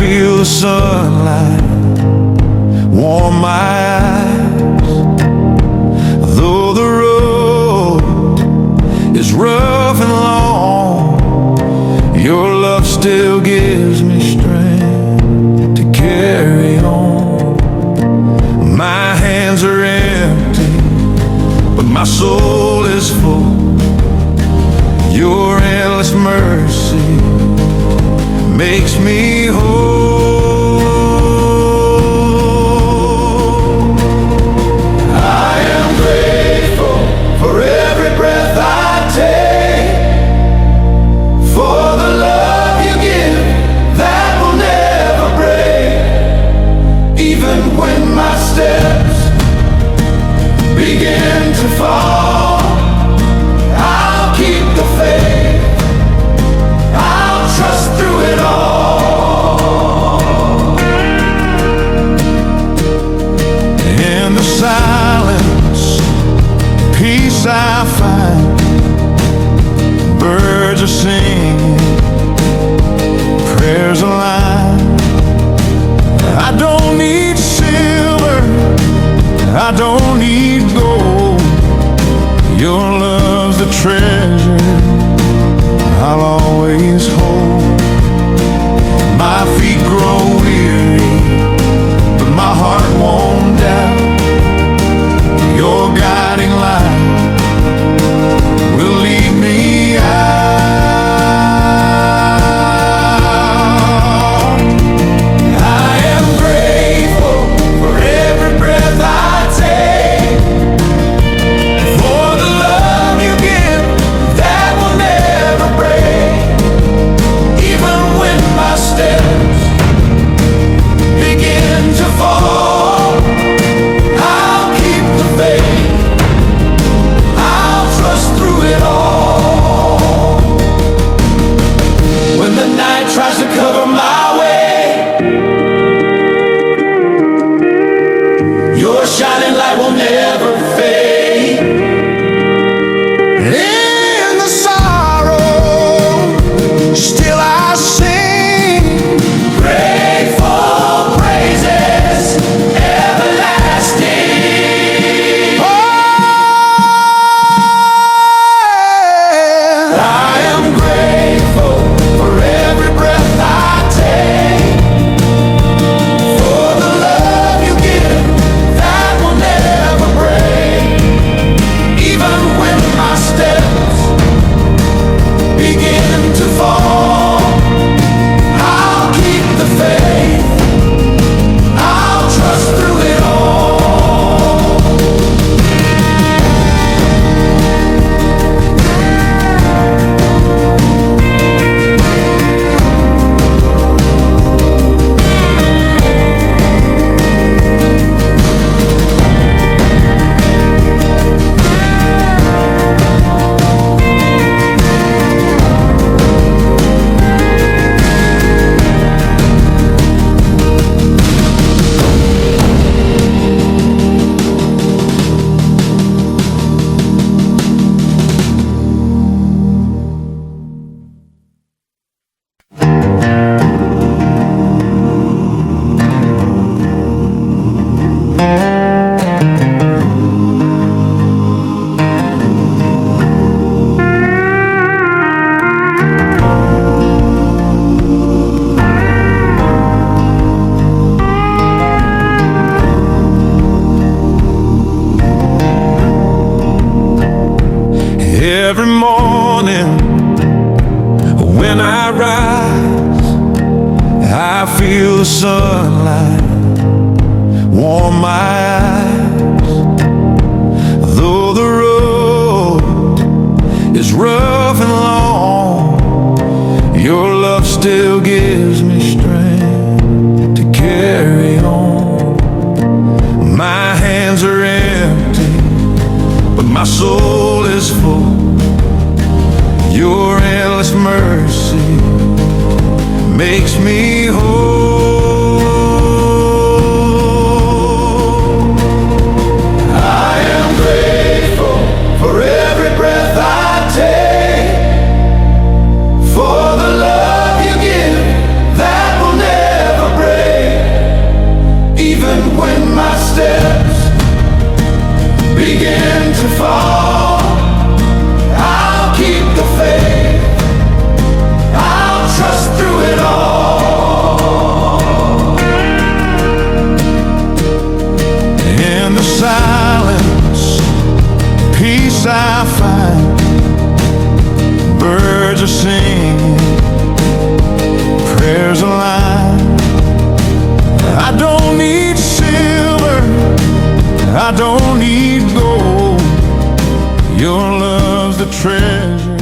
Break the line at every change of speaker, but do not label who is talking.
feel the sunlight warm my eyes. Though the road is rough and long, your love still gives me strength to carry on. My hands are empty, but my soul is full. Your endless mercy makes me whole. I am grateful for every breath I take, for the love you give that will never break. Even when my steps begin to fall, I'll keep the faith, I'll trust through it all. In the silence, peace I find. Birds are singing, prayers align. I don't need silver, I don't need gold. Your love's the treasure I'll always hold. My feet grow weary, but my heart won't doubt. Your guiding light will lead me out. I am grateful for every breath I take, for the love you give that will never break. Even when my steps begin to fall, I'll keep the faith, I'll trust through it all. When the night tries to cover my way, your shining light will never fade. In the sorrow, still I sing grateful praises everlasting. Oh, I am grateful for every breath I take, for the love you give that will never break. Even when my steps begin to fall, I'll keep the faith, I'll trust through it all. Every morning when I rise, I feel the sunlight warm my eyes. Though the road is rough and long, your love still gives me strength to carry on. My hands are empty, but my soul is full. Your endless mercy makes me whole. I am grateful for every breath I take, for the love you give that will never I don't need gold. Your love's the treasure